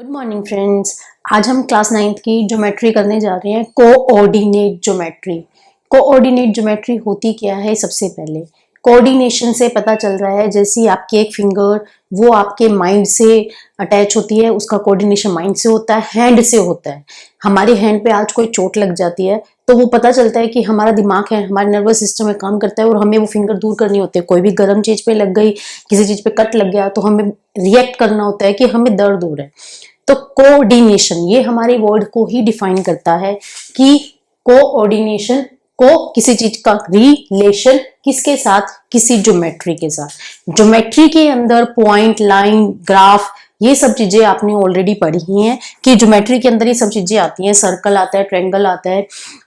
Good morning friends. आज हम class 9th की ज्योमेट्री करने जा रहे हैं। Coordinate geometry. कोऑर्डिनेट ज्योमेट्री होती क्या है? सबसे पहले कोऑर्डिनेशन से पता चल रहा है, जैसे आपकी एक फिंगर वो आपके माइंड से अटैच होती है, उसका कोऑर्डिनेशन माइंड से होता है, हैंड से होता है। हमारे हैंड पे आज कोई चोट लग जाती है तो वो पता चलता है कि हमारा दिमाग है, हमारा नर्वस सिस्टम में काम करता है और हमें वो फिंगर दूर करनी होती है। कोई भी गर्म चीज पे लग गई, किसी चीज पे कट लग गया तो हमें रिएक्ट करना होता है कि हमें दर्द हो रहा है। तो कोऑर्डिनेशन ये हमारे वर्ड को ही डिफाइन करता है कि कोऑर्डिनेशन को किसी चीज का रिलेशन किसके साथ, किसी ज्योमेट्री के साथ। ज्योमेट्री के अंदर पॉइंट, लाइन, ग्राफ, ये सब चीजें आपने ऑलरेडी पढ़ी ही हैं कि ज्योमेट्री के अंदर ये सब चीजें आती हैं। सर्कल आता है, ट्रायंगल आता है,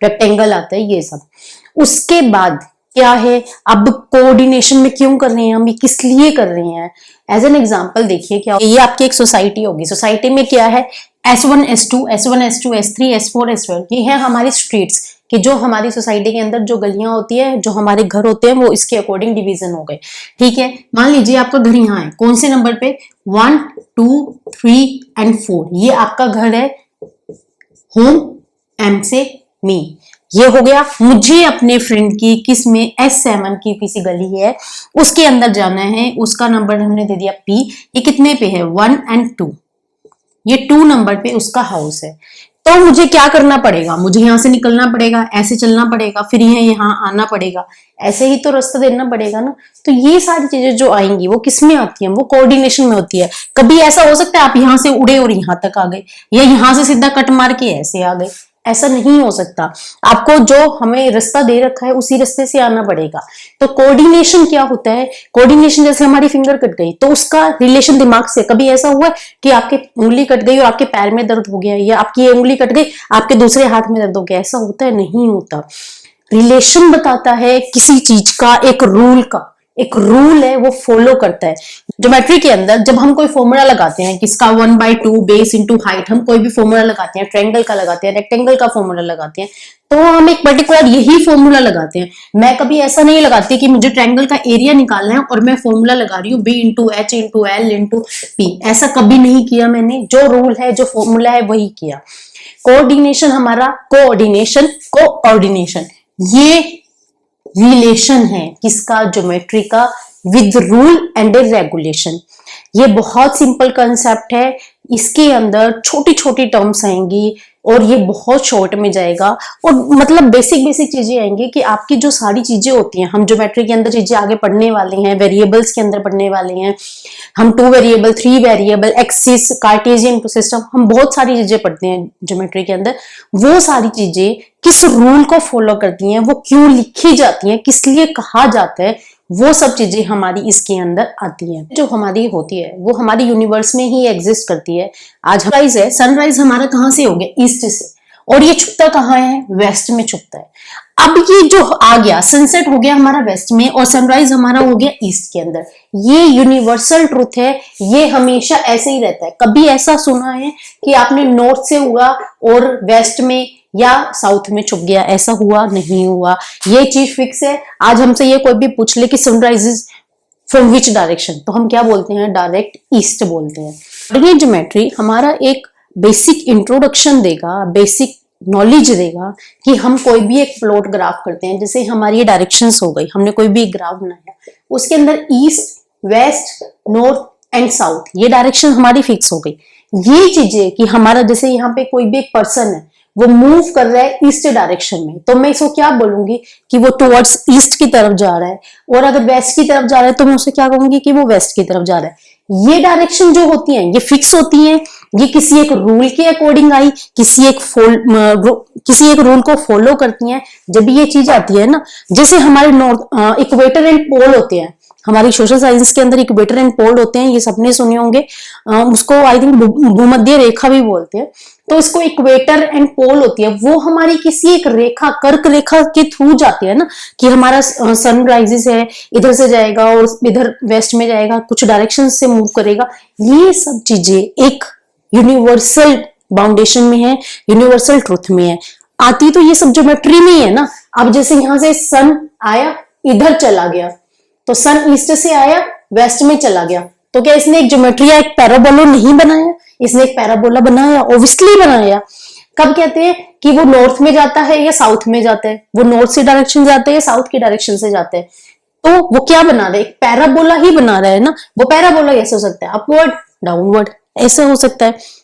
रेक्टेंगल आता है, ये सब। उसके बाद क्या है, अब कोऑर्डिनेशन में क्यों कर रहे हैं हम, ये किस लिए कर रहे हैं? एज एन एग्जांपल देखिए क्या, ये आपकी एक सोसाइटी होगी। सोसाइटी में क्या है, S1 S2 S1 S2 S3 S4 S12, ये है हमारी स्ट्रीट्स कि जो हमारी सोसाइटी के अंदर जो गलियां होती है, जो हमारे घर होते हैं, वो इसके अकॉर्डिंग डिवीजन हो गए। ठीक है, मान लीजिए आपका घर यहाँ है, कौन से नंबर पे? 1 2 3 एंड 4, ये आपका घर है। होम, एम से मी, ये हो गया। मुझे अपने फ्रेंड की किस में, S7 की किसी गली है, उसके अंदर जाना है। उसका नंबर हमने दे दिया P। ये कितने पे है? 1 एंड 2, ये 2 नंबर पे उसका हाउस है। तो मुझे क्या करना पड़ेगा? मुझे यहां से निकलना पड़ेगा, ऐसे चलना पड़ेगा, फिर यहाँ आना पड़ेगा, ऐसे ही तो रास्ता देना पड़ेगा ना। तो ये सारी चीजें जो आएंगी वो किस में आती हैं? वो कोऑर्डिनेशन में होती है। कभी ऐसा हो सकता है आप यहां से उड़े और यहां तक आ गए, या यहां से सीधा कट मार के ऐसे आ गए, ऐसा नहीं हो सकता। आपको जो हमें रास्ता दे रखा है उसी रास्ते से आना पड़ेगा। तो कोऑर्डिनेशन क्या होता है? कोऑर्डिनेशन जैसे हमारी फिंगर कट गई तो उसका रिलेशन दिमाग से। कभी ऐसा हुआ कि आपकी उंगली कट गई और आपके पैर में दर्द हो गया, या आपकी ये उंगली कट गई आपके दूसरे हाथ में दर्द हो गया? ऐसा होता है? नहीं होता। रिलेशन बताता है किसी चीज का, एक रूल का। एक रूल है, वो फॉलो करता है। ज्योमेट्री के अंदर जब हम कोई फॉर्मूला लगाते हैं, किसका? 1/2 बेस इंटू हाइट, हम कोई भी फॉर्मूला लगाते हैं, ट्रायंगल का लगाते हैं, रेक्टेंगल का फॉर्मूला लगाते हैं, तो हम एक पर्टिकुलर यही फॉर्मूला लगाते हैं। मैं कभी ऐसा नहीं लगाती कि मुझे ट्रायंगल का एरिया निकालना है और मैं फॉर्मूला लगा रही हूँ B into H into L into P। ऐसा कभी नहीं किया मैंने। जो रूल है, जो फॉर्मूला है, वही किया। कोऑर्डिनेशन हमारा, कोऑर्डिनेशन ये रिलेशन है किसका? ज्योमेट्री का, with rule and A regulation. ये बहुत सिंपल कंसेप्ट है। इसके अंदर छोटी छोटी टर्म्स आएंगी और ये बहुत शॉर्ट में जाएगा, और मतलब बेसिक चीजें आएंगी कि आपकी जो सारी चीजें होती हैं, हम ज्योमेट्री के अंदर चीजें आगे पढ़ने वाले हैं, वेरिएबल्स के अंदर पढ़ने वाले हैं। हम 2 variable, 3 variable, axis, Cartesian system, हम बहुत सारी चीजें पढ़ते हैं ज्योमेट्री के अंदर। वो सारी चीजें किस रूल को फॉलो करती हैं, वो क्यों लिखी जाती हैं, किस लिए कहा जाता है, वो सब चीजें हमारी इसके अंदर आती हैं। जो हमारी होती है वो हमारी यूनिवर्स में ही एग्जिस्ट करती है। आज सनराइज है, सनराइज हमारा कहाँ से हो गया? ईस्ट से, और ये छुपता कहाँ है? वेस्ट में छुपता है। अब ये जो आ गया, सनसेट हो गया हमारा वेस्ट में और सनराइज हमारा हो गया ईस्ट के अंदर। ये यूनिवर्सल ट्रूथ है, ये हमेशा ऐसे ही रहता है। कभी ऐसा सुना है कि आपने नॉर्थ से हुआ और वेस्ट में या साउथ में छुप गया? ऐसा हुआ नहीं हुआ। ये चीज फिक्स है। आज हमसे ये कोई भी पूछ ले कि सनराइजेस फ्रॉम विच डायरेक्शन, तो हम क्या बोलते हैं? डायरेक्ट ईस्ट बोलते हैं। कोऑर्डिनेट ज्योमेट्री हमारा एक बेसिक इंट्रोडक्शन देगा, बेसिक नॉलेज देगा कि हम कोई भी एक प्लॉट ग्राफ करते हैं। जैसे हमारी ये डायरेक्शंस हो गई, हमने कोई भी एक ग्राफ बनाया, उसके अंदर east, west, north and south, ये डायरेक्शन हमारी फिक्स हो गई। ये चीजें कि हमारा, जैसे यहाँ पे कोई भी एक पर्सन है, वो मूव कर रहा है ईस्ट डायरेक्शन में, तो मैं इसको क्या बोलूंगी कि वो टुवर्ड्स ईस्ट की तरफ जा रहा है। और अगर वेस्ट की तरफ जा रहा है तो मैं उसे क्या कहूंगी कि वो वेस्ट की तरफ जा रहा है। ये डायरेक्शन जो होती हैं ये फिक्स होती हैं। ये किसी एक रूल के अकॉर्डिंग आई, किसी एक रूल को फॉलो करती हैं। जब ये चीज आती है ना, जैसे हमारे नॉर्थ इक्वेटर एंड पोल होते हैं, हमारी सोशल साइंस के अंदर इक्वेटर एंड पोल होते हैं, ये सबने सुने होंगे। उसको आई थिंक भूमध्य रेखा भी बोलते हैं। तो इसको इक्वेटर एंड पोल होती है, वो हमारी किसी एक रेखा, कर्क रेखा के थ्रू जाती है ना, कि हमारा सनराइजेस है, इधर से जाएगा और इधर वेस्ट में जाएगा, कुछ डायरेक्शन से मूव करेगा। ये सब चीजें एक यूनिवर्सल बाउंडेशन में है, यूनिवर्सल ट्रुथ में है। आती तो ये सब ज्योमेट्री में ही है ना। अब जैसे यहां से सन आया, इधर चला गया, तो सन ईस्ट से आया, वेस्ट में चला गया, तो क्या इसने एक ज्योमेट्री या एक पैराबोला नहीं बनाया? इसने एक पैराबोला बनाया, ऑब्वियसली बनाया। कब कहते हैं कि वो नॉर्थ में जाता है या साउथ में जाता है? वो नॉर्थ से डायरेक्शन जाते हैं या साउथ की डायरेक्शन से जाते हैं? तो वो क्या बना रहे? एक पैराबोला ही बना रहा है ना। वो पैराबोला कैसे हो सकता है? अपवर्ड, डाउनवर्ड, ऐसे हो सकता है।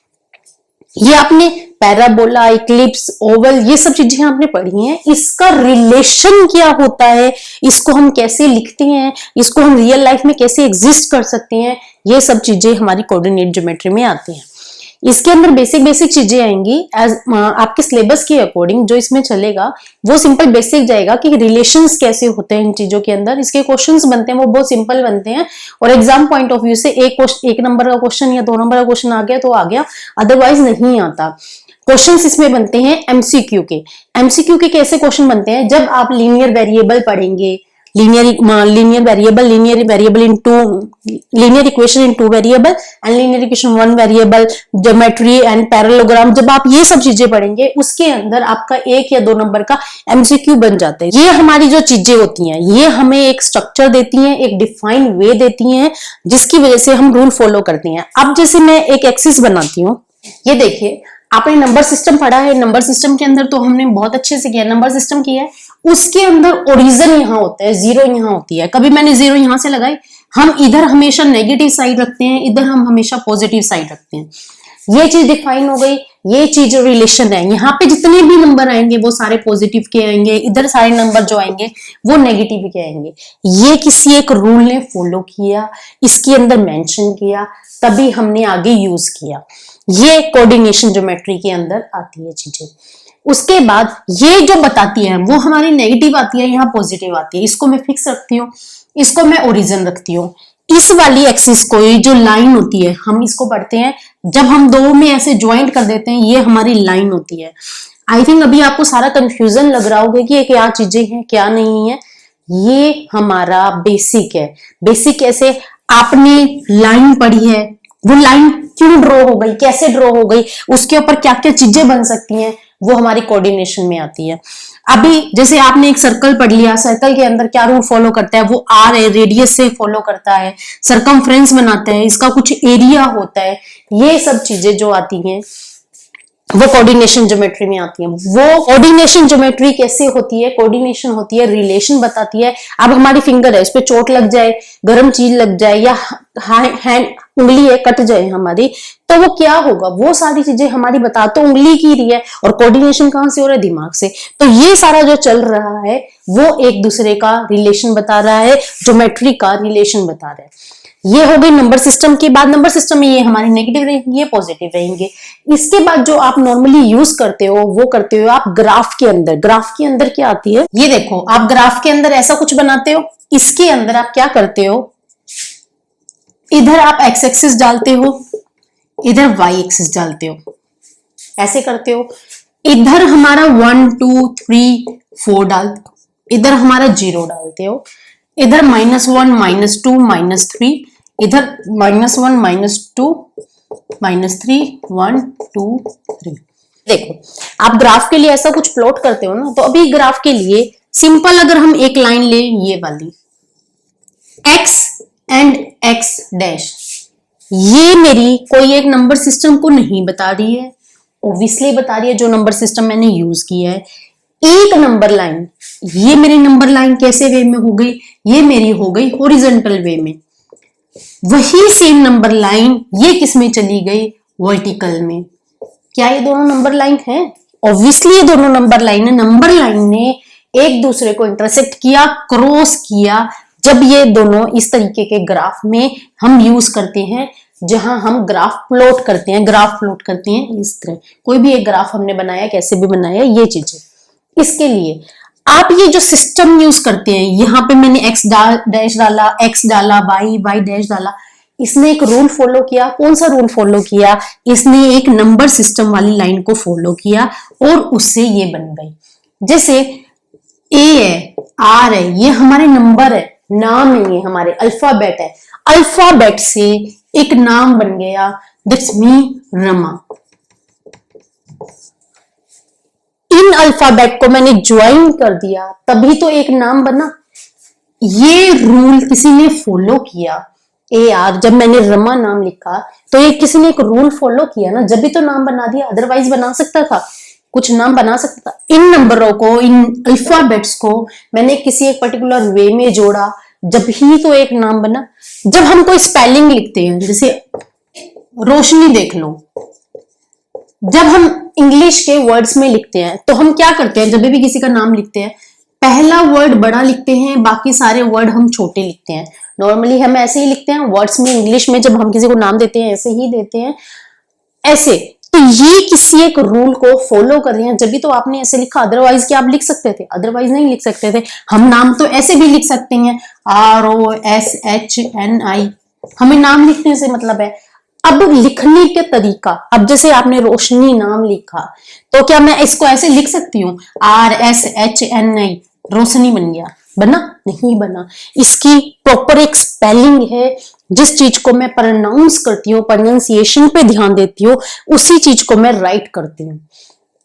ये आपने पैराबोला, इक्लिप्स, ओवल, ये सब चीजें आपने पढ़ी हैं। इसका रिलेशन क्या होता है, इसको हम कैसे लिखते हैं, इसको हम रियल लाइफ में कैसे एग्जिस्ट कर सकते हैं, ये सब चीजें हमारी कोऑर्डिनेट ज्योमेट्री में आती हैं। इसके अंदर बेसिक बेसिक चीजें आएंगी एज आपके सिलेबस के अकॉर्डिंग। जो इसमें चलेगा वो सिंपल बेसिक जाएगा कि रिलेशंस कैसे होते हैं इन चीजों के अंदर। इसके क्वेश्चंस बनते हैं वो बहुत सिंपल बनते हैं, और एग्जाम पॉइंट ऑफ व्यू से एक नंबर का क्वेश्चन या 2 नंबर का क्वेश्चन आ गया तो आ गया, अदरवाइज नहीं आता। क्वेश्चंस इसमें बनते हैं एमसीक्यू के। एमसीक्यू के कैसे क्वेश्चन बनते हैं? जब आप लीनियर वेरिएबल पढ़ेंगे, linear equation in 2 variable and linear equation 1 variable, geometry and parallelogram, जब आप ये सब चीजें पढ़ेंगे उसके अंदर आपका 1 या 2 नंबर का एमसीक्यू बन जाता है। ये हमारी जो चीजें होती हैं ये हमें एक स्ट्रक्चर देती हैं, एक डिफाइंड वे देती हैं, जिसकी वजह से हम रूल फॉलो करते हैं। अब जैसे मैं एक एक्सिस बनाती हूँ, ये देखिए आपने नंबर सिस्टम पढ़ा है। नंबर सिस्टम के अंदर तो हमने बहुत अच्छे से किया, नंबर सिस्टम किया है। उसके अंदर ओरिजिन यहाँ होता है, जीरो यहाँ होती है। कभी मैंने जीरो यहाँ से लगाई, हम इधर हमेशा नेगेटिव साइड रखते हैं, इधर हम हमेशा पॉजिटिव साइड रखते हैं। ये चीज डिफाइन हो गई, ये चीज रिलेशन है। यहाँ पे जितने भी नंबर आएंगे वो सारे पॉजिटिव के आएंगे, इधर सारे नंबर जो आएंगे वो नेगेटिव के आएंगे। ये किसी एक रूल ने फॉलो किया, इसके अंदर मेंशन किया, तभी हमने आगे यूज किया। ये कोऑर्डिनेशन ज्योमेट्री के अंदर आती है चीजें। उसके बाद ये जो बताती है वो हमारी नेगेटिव आती है, यहाँ पॉजिटिव आती है। इसको मैं फिक्स रखती हूँ, इसको मैं ओरिजिन रखती हूँ। इस वाली एक्सिस को, ये जो लाइन होती है, हम इसको पढ़ते हैं जब हम दो में ऐसे ज्वाइंट कर देते हैं, ये हमारी लाइन होती है। आई थिंक अभी आपको सारा कंफ्यूजन लग रहा होगा कि ये क्या चीजें हैं क्या नहीं है। ये हमारा बेसिक है। बेसिक कैसे? आपने लाइन पढ़ी है, वो लाइन क्यों ड्रॉ हो गई, कैसे ड्रॉ हो गई, उसके ऊपर क्या क्या चीजें बन सकती हैं, वो हमारी कोऑर्डिनेशन में आती है। अभी जैसे आपने एक सर्कल पढ़ लिया, सर्कल के अंदर क्या रूल फॉलो करता है? वो आर है, रेडियस से फॉलो करता है, सरकमफ्रेंस बनाता है, इसका कुछ एरिया होता है। ये सब चीजें जो आती हैं वो कोऑर्डिनेशन ज्योमेट्री में आती है। वो कोऑर्डिनेशन ज्योमेट्री कैसे होती है? कोऑर्डिनेशन होती है, रिलेशन बताती है। अब हमारी फिंगर है, इस पे चोट लग जाए, गर्म चीज लग जाए, या हैंड उंगली है कट जाए हमारी, तो वो क्या होगा? वो सारी चीजें हमारी बता तो उंगली की रही है, और कोऑर्डिनेशन कहां से हो रहा है? दिमाग से। तो ये सारा जो चल रहा है वो एक दूसरे का रिलेशन बता रहा है, ज्योमेट्री का रिलेशन बता रहा है। ये हो गई नंबर सिस्टम के बाद। नंबर सिस्टम में ये हमारे नेगेटिव रहेंगे, ये पॉजिटिव रहेंगे। इसके बाद जो आप नॉर्मली यूज करते हो वो करते हो आप ग्राफ के अंदर। ग्राफ के अंदर क्या आती है? ये देखो, आप ग्राफ के अंदर ऐसा कुछ बनाते हो, इसके अंदर आप क्या करते हो? इधर आप एक्स एक्सिस डालते हो, इधर वाई एक्सिस डालते हो, ऐसे करते हो। इधर हमारा 1 2 3 4 डालते हो, इधर हमारा 0 डालते हो, इधर -1 -2 -3, इधर -1 -2 -3 1 2 3। देखो, आप ग्राफ के लिए ऐसा कुछ प्लॉट करते हो ना, तो अभी ग्राफ के लिए सिंपल अगर हम एक लाइन ले, ये वाली x एंड x डैश, ये मेरी कोई एक नंबर सिस्टम को नहीं बता रही है, ऑब्वियसली बता रही है जो नंबर सिस्टम मैंने यूज किया है। एक नंबर लाइन, ये मेरी नंबर लाइन कैसे वे में हो गई? ये मेरी हो गई हॉरिजॉन्टल वे में। वही सेम नंबर लाइन ये किस में चली गई? वर्टिकल में। क्या ये दोनों नंबर लाइन है? ऑब्वियसली ये दोनों नंबर लाइन है। नंबर लाइन ने एक दूसरे को इंटरसेक्ट किया, क्रॉस किया, जब ये दोनों इस तरीके के ग्राफ में हम यूज करते हैं, जहां हम ग्राफ प्लॉट करते हैं। ग्राफ प्लॉट करते हैं इस तरह, कोई भी एक ग्राफ हमने बनाया, कैसे भी बनाया, ये चीजें। इसके लिए आप ये जो सिस्टम यूज करते हैं, यहाँ पे मैंने x डैश डाला, x डाला, y डैश डाला, इसने एक रूल फॉलो किया। कौन सा रूल फॉलो किया? इसने एक नंबर सिस्टम वाली लाइन को फॉलो किया और उससे ये बन गई। जैसे a है, r है, ये हमारे नंबर है, नाम है, ये हमारे अल्फाबेट है। अल्फाबेट से एक नाम बन गया, that's me Rama. In alphabet को मैंने ज्वाइन कर दिया, तभी तो एक नाम बना। ये रूल किसी ने फॉलो किया, AR, जब मैंने रमा नाम लिखा तो ये किसी ने एक रूल फॉलो किया ना, जब भी तो नाम बना दिया, अदरवाइज बना सकता था, कुछ नाम बना सकता था। इन नंबरों को, इन अल्फाबेट्स को मैंने किसी एक पर्टिकुलर वे में जोड़ा, जब ही तो एक नाम बना। जब हम कोई स्पेलिंग लिखते हैं, जैसे रोशनी देख लो, जब हम इंग्लिश के वर्ड्स में लिखते हैं तो हम क्या करते हैं, जब भी किसी का नाम लिखते हैं पहला वर्ड बड़ा लिखते हैं, बाकी सारे वर्ड हम छोटे लिखते हैं। नॉर्मली हम ऐसे ही लिखते हैं वर्ड्स में, इंग्लिश में जब हम किसी को नाम देते हैं ऐसे ही देते हैं, ऐसे। तो ये किसी एक रूल को फॉलो कर रहे हैं, जब भी तो आपने ऐसे लिखा, अदरवाइज क्या आप लिख सकते थे? अदरवाइज नहीं लिख सकते थे। हम नाम तो ऐसे भी लिख सकते हैं, ROSHNI, हमें नाम लिखने से मतलब है। अब लिखने के तरीका, अब जैसे आपने रोशनी नाम लिखा तो क्या मैं इसको ऐसे लिख सकती हूँ RSHNI, रोशनी बन गया? बना? नहीं बना। इसकी प्रॉपर एक स्पेलिंग है, जिस चीज को मैं प्रोनाउंस करती हूँ, प्रोनाउंसिएशन पे ध्यान देती हूँ, उसी चीज को मैं राइट करती हूँ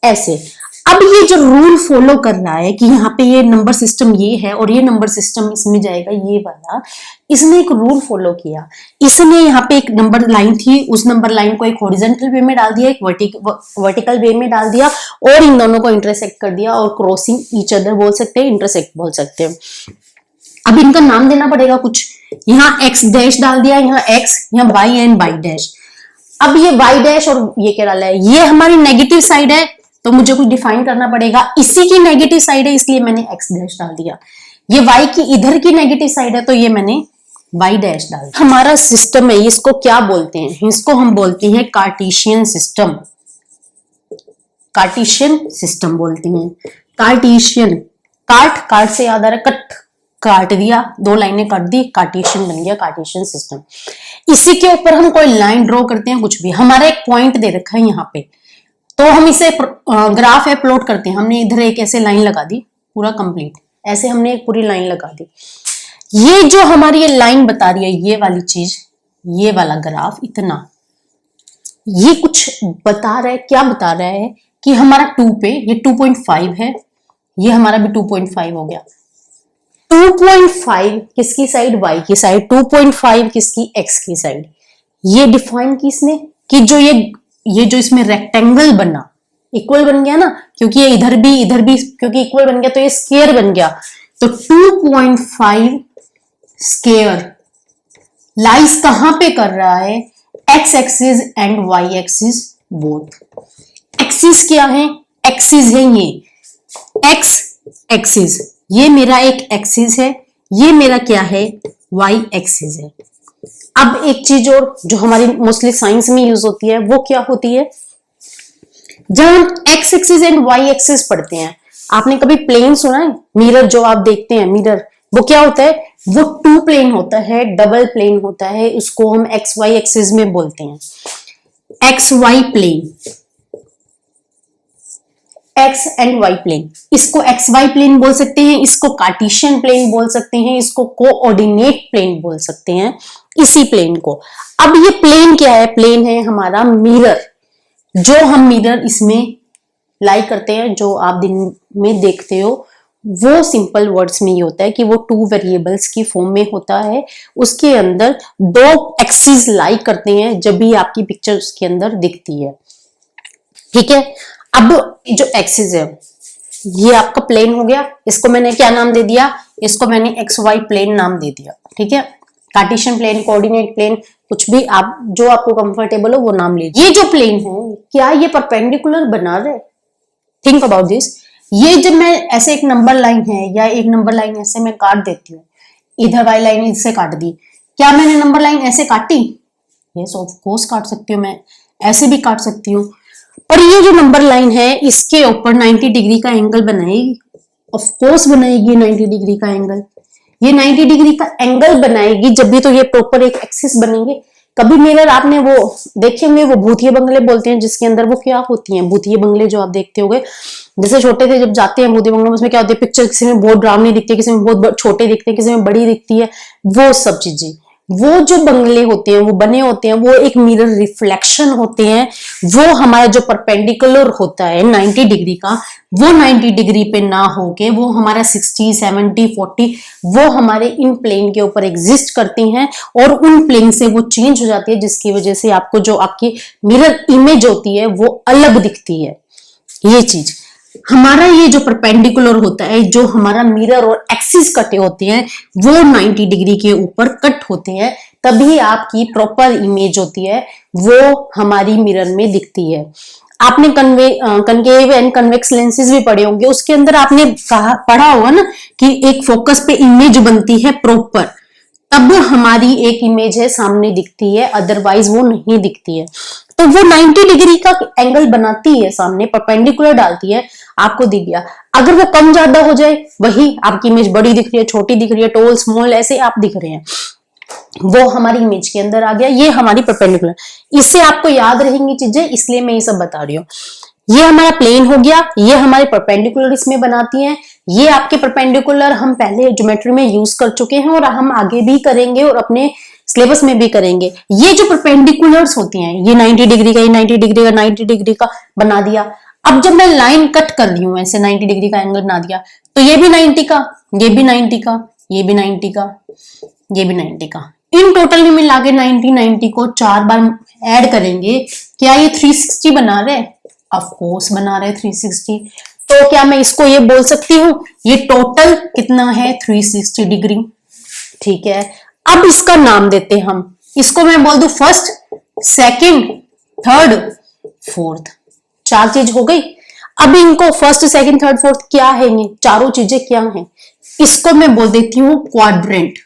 ऐसे। अब ये जो रूल फॉलो कर रहा है कि यहाँ पे ये नंबर सिस्टम ये है और ये नंबर सिस्टम इसमें जाएगा ये वाला, इसने एक रूल फॉलो किया। इसने यहाँ पे एक नंबर लाइन थी, उस नंबर लाइन को एक हॉरिजॉन्टल वे में डाल दिया, एक वर्टिकल वे में डाल दिया, और इन दोनों को इंटरसेक्ट कर दिया, और क्रॉसिंग ईच अदर बोल सकते हैं, इंटरसेक्ट बोल सकते हैं। अब इनका नाम देना पड़ेगा कुछ। यहाँ एक्स डैश डाल दिया, यहाँ एक्स, यहाँ वाई एंड वाई डैश। अब ये वाई डैश और ये क्या डाला है, ये हमारी नेगेटिव साइड है, तो मुझे कुछ डिफाइन करना पड़ेगा। इसी की नेगेटिव साइड है, इसलिए मैंने एक्स डैश डाल दिया। ये वाई की इधर की नेगेटिव साइड है, तो ये मैंने वाई डैश डाल दिया। हमारा सिस्टम है, इसको क्या बोलते हैं? इसको हम बोलते हैं कार्टेशियन सिस्टम। कार्टेशियन सिस्टम बोलते हैं। कार्टेशियन, कार्ट से याद आ रहा है, कट, काट दिया, दो लाइनें काट दी, कार्टेशियन बन गया, कार्टेशियन सिस्टम। इसी के ऊपर हम कोई लाइन ड्रॉ करते हैं, कुछ भी, हमारा एक पॉइंट दे रखा है यहाँ पे, तो हम इसे ग्राफ है प्लॉट करते हैं। हमने इधर एक ऐसे लाइन लगा दी, पूरा कंप्लीट, ऐसे हमने एक पूरी लाइन लगा दी। ये जो हमारी ये लाइन बता रही है, ये वाली चीज, ये वाला ग्राफ इतना, ये कुछ बता रहा है। क्या बता रहा है कि हमारा 2 पे ये 2.5 है, ये हमारा भी 2.5 हो गया। 2.5 किसकी साइड? y की साइड। 2.5 किसकी? x की साइड। ये डिफाइन की इसने कि जो ये जो इसमें रेक्टेंगल बना, इक्वल बन गया ना, क्योंकि ये इधर भी क्योंकि इक्वल बन गया, तो ये स्क्वायर बन गया। तो 2.5 स्क्वायर लाइज कहां पे कर रहा है? x axis and y axis both. Axis क्या है? एक्सिस है ये x एक्सिस, ये मेरा एक एक्सिस है, ये मेरा क्या है? y एक्सिस है। अब एक चीज और जो हमारी मोस्टली साइंस में यूज होती है, वो क्या होती है? जब हम x axis and y axis पढ़ते हैं, आपने कभी प्लेन सुना है? मिरर जो आप देखते हैं, मिरर, वो क्या होता है? वो 2 प्लेन होता है, डबल प्लेन होता है, इसको हम एक्स वाई एक्सिस में बोलते हैं। X Y plane, X and Y plane, इसको एक्स वाई प्लेन बोल सकते हैं, इसको कार्टेशियन प्लेन बोल सकते हैं, इसको कोऑर्डिनेट प्लेन बोल सकते हैं, इसी प्लेन को। अब ये प्लेन क्या है? प्लेन है हमारा मिरर, जो हम मिरर इसमें लाई करते हैं, जो आप दिन में देखते हो, वो सिंपल वर्ड्स में ये होता है कि वो 2 वेरिएबल्स की फॉर्म में होता है। उसके अंदर 2 एक्सिस लाई करते हैं, जब भी आपकी पिक्चर उसके अंदर दिखती है। ठीक है, अब जो एक्सिस है, ये आपका प्लेन हो गया, इसको मैंने क्या नाम दे दिया? इसको मैंने एक्स वाई प्लेन नाम दे दिया। ठीक है, कार्टेशियन प्लेन, कोऑर्डिनेट प्लेन, कुछ भी आप जो आपको कंफर्टेबल हो वो नाम लीजिए। ये जो प्लेन है, क्या ये परपेंडिकुलर बना रहे? Think about this. ये जब मैं ऐसे एक नंबर लाइन है या एक नंबर लाइन ऐसे मैं काट देती हूँ, इधर वाली लाइन इससे काट दी, क्या मैंने नंबर लाइन ऐसे काटी? यस, ऑफ कोर्स काट सकती हूँ, मैं ऐसे भी काट सकती हूँ। पर ये जो नंबर लाइन है, इसके ऊपर 90 डिग्री का एंगल बनाएगी, ऑफ कोर्स बनाएगी 90 डिग्री का एंगल। ये 90 डिग्री का एंगल बनाएगी जब भी तो ये प्रॉपर एक एक्सिस बनेंगे। कभी मिरर आपने वो देखे होंगे, वो भूतिया बंगले बोलते हैं, जिसके अंदर वो क्या होती हैं, भूतिया बंगले जो आप देखते होंगे, जैसे छोटे थे जब जाते हैं भूतिया बंगले में, उसमें क्या होती है, पिक्चर किसी में बहुत डरावनी दिखती है, किसी में बहुत छोटे दिखते हैं, किसी में बड़ी दिखती है, वो सब चीजें वो जो बंगले होते हैं, वो बने होते हैं, वो एक मिरर रिफ्लेक्शन होते हैं। वो हमारा जो परपेंडिकुलर होता है 90 डिग्री का, वो 90 डिग्री पे ना होके वो हमारा 60, 70, 40 वो हमारे इन प्लेन के ऊपर एग्जिस्ट करती हैं और उन प्लेन से वो चेंज हो जाती है, जिसकी वजह से आपको जो आपकी मिरर इमेज होती है वो अलग दिखती है। ये चीज हमारा ये जो परपेंडिकुलर होता है, जो हमारा मिरर और एक्सिस कटे होते हैं, वो 90 डिग्री के ऊपर कट होते हैं, तभी आपकी प्रॉपर इमेज होती है, वो हमारी मिरर में दिखती है। आपने कनकेव एंड कन्वेक्स लेंसेज भी पढ़े होंगे, उसके अंदर आपने पढ़ा होगा ना कि एक फोकस पे इमेज बनती है प्रॉपर, तब हमारी एक इमेज है सामने दिखती है, अदरवाइज वो नहीं दिखती है। तो वो 90 डिग्री का एंगल बनाती है, सामने परपेंडिकुलर डालती है, आपको दिख गया। अगर वो कम ज्यादा हो जाए, वही आपकी इमेज बड़ी दिख रही है, छोटी दिख रही है, टॉल स्मॉल ऐसे आप दिख रहे हैं, वो हमारी इमेज के अंदर आ गया। ये हमारी परपेंडिकुलर, इससे आपको याद रहेंगी चीजें, इसलिए मैं ये सब बता रही हूँ। ये हमारा प्लेन हो गया, ये हमारे परपेंडिकुलर इसमें बनाती हैं। ये आपके परपेंडिकुलर हम पहले ज्योमेट्री में यूज कर चुके हैं और हम आगे भी करेंगे और अपने सिलेबस में भी करेंगे। ये जो परपेंडिकुलर्स होती हैं, ये 90 डिग्री का, ये 90 डिग्री का, 90 डिग्री का बना दिया। अब जब मैं लाइन कट कर रही हूं, ऐसे 90 डिग्री का एंगल बना दिया, तो ये भी 90 का, ये भी 90 का, ये भी 90 का, ये भी 90 का, इन टोटल में मिला के 90 को 4 बार ऐड करेंगे। क्या ये 360 बना रहे? ऑफ कोर्स बना रहे 360। तो क्या मैं इसको ये बोल सकती हूँ, ये टोटल कितना है? 360 डिग्री। ठीक है, अब इसका नाम देते हम, इसको मैं बोल दूं फर्स्ट, सेकंड, थर्ड, फोर्थ। 4 चीज हो गई। अब इनको फर्स्ट, सेकंड, थर्ड, फोर्थ क्या है, ये चारों चीजें क्या हैं? इसको मैं बोल देती हूँ क्वाड्रेंट।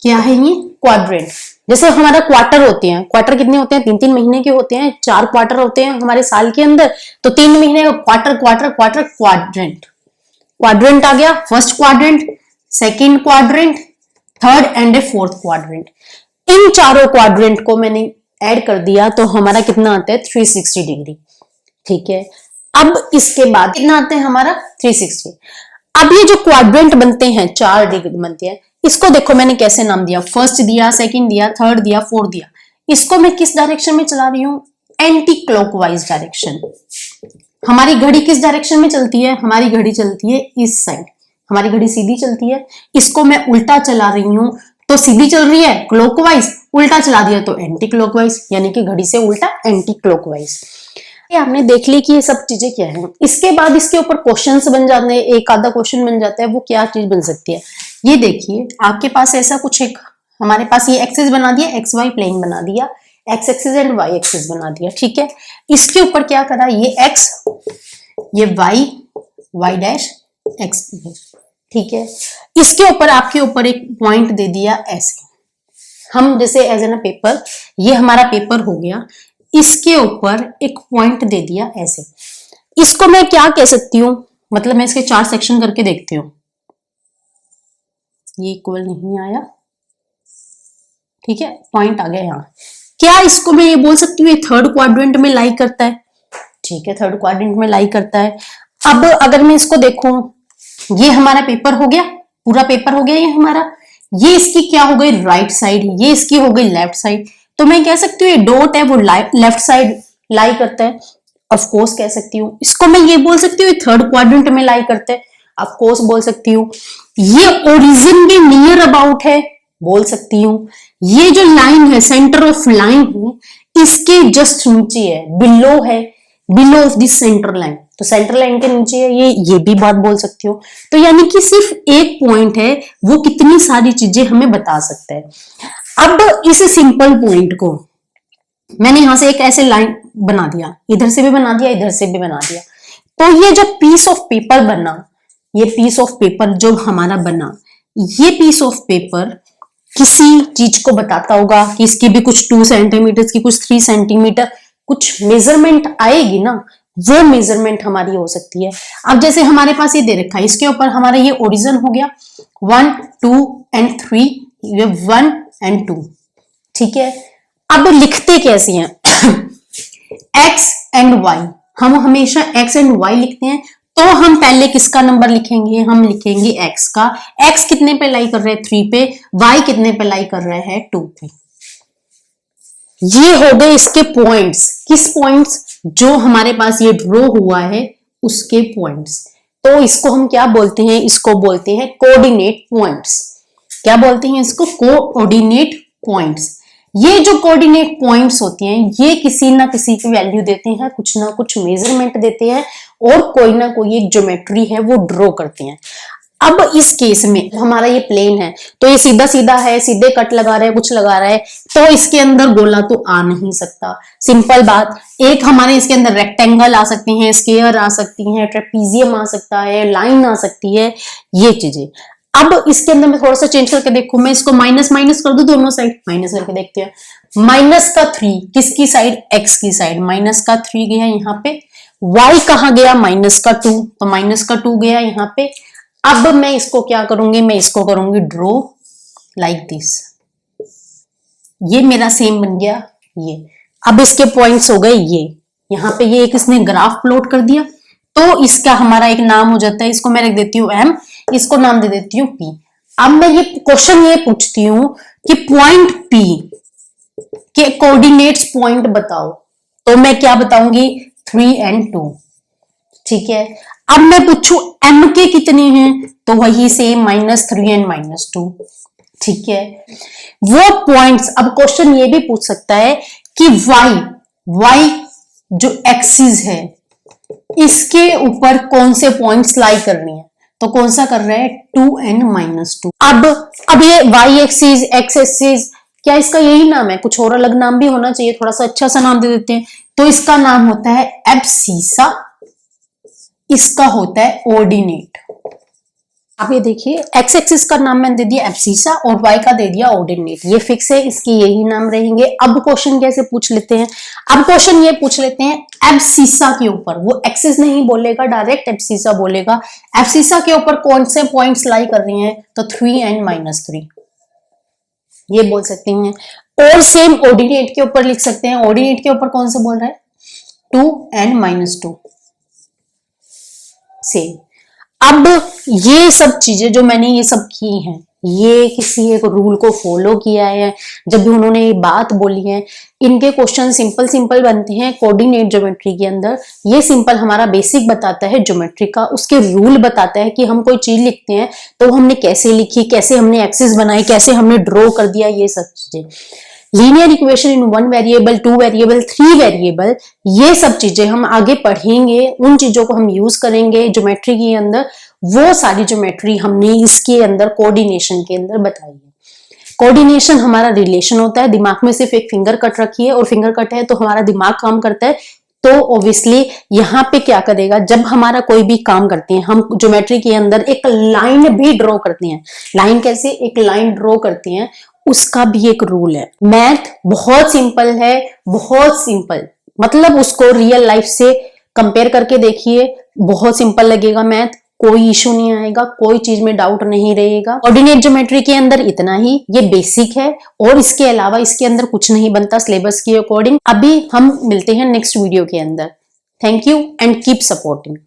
क्या है ये? क्वाड्रेंट। जैसे हमारा क्वार्टर होते हैं, क्वार्टर कितने होते हैं? 3-3 महीने के होते हैं, 4 क्वार्टर होते हैं हमारे साल के अंदर, तो 3 महीने का quarter quarter quarter quadrant. Quadrant आ गया, first quadrant, second quadrant, third and a fourth quadrant. इन चारों क्वाड्रेंट को मैंने ऐड कर दिया तो हमारा कितना आता है? 360 डिग्री। ठीक है, अब इसके बाद कितना आता है हमारा? 360। अब ये जो क्वाड्रेंट बनते हैं, 4 डिग्री बनते हैं, इसको देखो मैंने कैसे नाम दिया, फर्स्ट दिया, सेकंड दिया, थर्ड दिया, फोर्थ दिया। इसको मैं किस डायरेक्शन में चला रही हूँ? Anti clockwise direction. हमारी घड़ी किस डायरेक्शन में चलती है? हमारी घड़ी चलती है इस साइड, हमारी घड़ी सीधी चलती है। इसको मैं उल्टा चला रही हूं, तो सीधी चल रही है क्लॉकवाइज, उल्टा चला दिया तो एंटी क्लॉकवाइज, यानी कि घड़ी से उल्टा एंटी क्लॉकवाइज। ये आपने देख ली कि ये सब चीजें क्या है। इसके बाद इसके ऊपर क्वेश्चंस बन जाते हैं, एक आधा क्वेश्चन बन जाता है। वो क्या चीज बन सकती है? ये देखिए, आपके पास ऐसा कुछ एक, हमारे पास ये एक्सिस बना दिया, एक्स वाई प्लेन बना दिया, X axis and Y axis बना दिया। ठीक है, इसके ऊपर क्या करा, ये एक्स, ये वाई, वाई डैश, एक्स। ठीक है, इसके ऊपर आपके ऊपर एक पॉइंट दे दिया ऐसे, हम जैसे एज एन पेपर, ये हमारा पेपर हो गया, इसके ऊपर एक पॉइंट दे दिया ऐसे। इसको मैं क्या कह सकती हूँ? मतलब मैं इसके 4 सेक्शन करके देखती हूँ, ये इक्वल नहीं आया। ठीक है, पॉइंट आ गया यहाँ। क्या इसको मैं ये बोल सकती हूँ ये थर्ड क्वाड्रेंट में लाई करता है? ठीक है, थर्ड क्वाड्रेंट में लाई करता है। अब अगर मैं इसको देखूं, ये हमारा पेपर हो गया, पूरा पेपर हो गया ये हमारा, ये इसकी क्या हो गई? राइट साइड, ये इसकी हो गई लेफ्ट साइड। तो मैं कह सकती हूँ ये डॉट है वो लेफ्ट साइड लाई करता है, ऑफ कोर्स कह सकती हूँ। इसको मैं ये बोल सकती हूँ थर्ड क्वाड्रेंट में लाई करता है, ऑफ कोर्स बोल सकती हूँ। ये ओरिजिन के नियर अबाउट है, बोल सकती हूँ। ये जो लाइन है, सेंटर ऑफ लाइन है, इसके जस्ट नीचे है, बिलो है, below of this centre line, तो सेंटर लाइन के नीचे है ये भी बात बोल सकती हो। तो यानी कि सिर्फ एक पॉइंट है, वो कितनी सारी चीजें हमें बता सकता है। अब इस सिंपल पॉइंट को मैंने यहां से एक ऐसे लाइन बना दिया, इधर से भी बना दिया, इधर से भी बना दिया। तो ये जो पीस ऑफ पेपर बना, ये पीस ऑफ पेपर जो हमारा बना, ये पीस ऑफ पेपर किसी चीज को बताता होगा कि इसकी भी कुछ 2 सेंटीमीटर की, कुछ 3 सेंटीमीटर कुछ मेजरमेंट आएगी ना, वो मेजरमेंट हमारी हो सकती है। अब जैसे हमारे पास ये दे रखा है, इसके ऊपर हमारा ये ओरिजिन हो गया 1, 2 एंड 3, ये 1 एंड 2। ठीक है, अब लिखते कैसे हैं? x एंड y, हम हमेशा x एंड y लिखते हैं। तो हम पहले किसका नंबर लिखेंगे, हम लिखेंगे x का। x कितने पे लाई कर रहे हैं, 3 पे। y कितने पे लाई कर रहे हैं, 2 पे। ये हो गए इसके पॉइंट्स। किस पॉइंट्स, जो हमारे पास ये ड्रॉ हुआ है उसके पॉइंट्स। तो इसको हम क्या बोलते हैं, इसको बोलते हैं कोऑर्डिनेट पॉइंट्स। क्या बोलते हैं इसको, कोऑर्डिनेट पॉइंट्स। ये जो कोऑर्डिनेट पॉइंट्स होते हैं ये किसी ना किसी की वैल्यू देते हैं, कुछ ना कुछ मेजरमेंट देते हैं और कोई ना कोई एक ज्योमेट्री है वो ड्रॉ करते हैं। अब इस केस में हमारा ये प्लेन है तो ये सीधा सीधा है, सीधे कट लगा रहा है, कुछ लगा रहा है, तो इसके अंदर गोला तो आ नहीं सकता। सिंपल बात। एक हमारे इसके अंदर रेक्टेंगल आ सकते हैं, स्क्वायर आ सकती हैं, ट्रेपीजियम आ सकता है, लाइन आ सकती है, ये चीजें। अब इसके अंदर मैं थोड़ा सा चेंज करके देखू, मैं इसको माइनस माइनस कर दूं, दोनों साइड माइनस करके देखते हैं। माइनस का 3 किसकी साइड, x की साइड। माइनस का 3 गया यहाँ पे, y कहां गया, माइनस का 2, तो माइनस का 2 गया यहाँ पे। अब मैं इसको क्या करूंगी, मैं इसको करूंगी ड्रॉ लाइक दिस। ये मेरा सेम बन गया ये। अब इसके पॉइंट्स हो गए ये, यहाँ पे ये एक इसने ग्राफ प्लॉट कर दिया, तो इसका हमारा एक नाम हो जाता है, इसको मैं रख देती हूँ m, इसको नाम दे देती हूँ p। अब मैं ये क्वेश्चन ये पूछती हूँ कि पॉइंट p के कोऑर्डिनेट्स पॉइंट बताओ, तो मैं क्या बताऊंगी, 3 and 2। ठीक है। अब मैं पूछू m के कितने हैं, तो वही सेम -3 and -2। ठीक है। वो पॉइंट्स, अब क्वेश्चन ये भी पूछ सकता है कि y जो एक्सिस है इसके ऊपर कौन से पॉइंट्स लाई करनी है, तो कौन सा कर रहे हैं, 2 and -2। अब ये y एक्सिस, x एक्सिस, क्या इसका यही नाम है, कुछ और अलग नाम भी होना चाहिए, थोड़ा सा अच्छा सा नाम दे देते हैं। तो इसका नाम होता है एब्सिसा, इसका होता है ऑर्डिनेट। अब ये देखिए x एक्सिस का नाम मैंने दे दिया एब्सिसा और y का दे दिया ऑर्डिनेट, ये फिक्स है, इसके यही नाम रहेंगे। अब क्वेश्चन कैसे पूछ लेते हैं, अब क्वेश्चन ये पूछ लेते हैं एब्सिसा के ऊपर, वो एक्सिस नहीं बोलेगा, डायरेक्ट एब्सिसा बोलेगा। एब्सिसा के ऊपर कौन से पॉइंट्स लाई कर रही हैं, तो 3 and -3, ये बोल सकते हैं। और सेम ऑर्डिनेट के ऊपर लिख सकते हैं, ऑर्डिनेट के ऊपर कौन से बोल रहा है, 2 and -2 सेम। अब ये सब चीजें जो मैंने ये सब की हैं, ये किसी एक रूल को फॉलो किया है, जब भी उन्होंने ये बात बोली है। इनके क्वेश्चन सिंपल बनते हैं कोऑर्डिनेट ज्योमेट्री के अंदर। ये सिंपल हमारा बेसिक बताता है ज्योमेट्री का, उसके रूल बताता है कि हम कोई चीज लिखते हैं तो हमने कैसे लिखी, कैसे हमने एक्सिस बनाई, कैसे हमने ड्रॉ कर दिया, ये सब चीजें। Linear equation in 1 variable, 2 variable, 3 variable, ये सब चीजें हम आगे पढ़ेंगे, उन चीजों को हम यूज करेंगे ज्योमेट्री के अंदर। वो सारी ज्योमेट्री हमने इसके अंदर कोऑर्डिनेशन के अंदर बताई है। कोऑर्डिनेशन हमारा रिलेशन होता है, दिमाग में सिर्फ एक फिंगर कट रखी है और फिंगर कट है तो हमारा दिमाग काम करता है। तो ऑब्वियसली यहाँ पे क्या करेगा, जब हमारा कोई भी काम करते हैं हम ज्योमेट्री के अंदर एक लाइन भी ड्रॉ करते हैं। लाइन कैसे, एक लाइन ड्रॉ करते हैं, उसका भी एक रूल है। मैथ बहुत सिंपल है, बहुत सिंपल, मतलब उसको रियल लाइफ से कंपेयर करके देखिए, बहुत सिंपल लगेगा मैथ, कोई इशू नहीं आएगा, कोई चीज में डाउट नहीं रहेगा। ऑर्डिनेट ज्योमेट्री के अंदर इतना ही, ये बेसिक है और इसके अलावा इसके अंदर कुछ नहीं बनता सिलेबस के अकॉर्डिंग। अभी हम मिलते हैं नेक्स्ट वीडियो के अंदर। Thank you and keep supporting.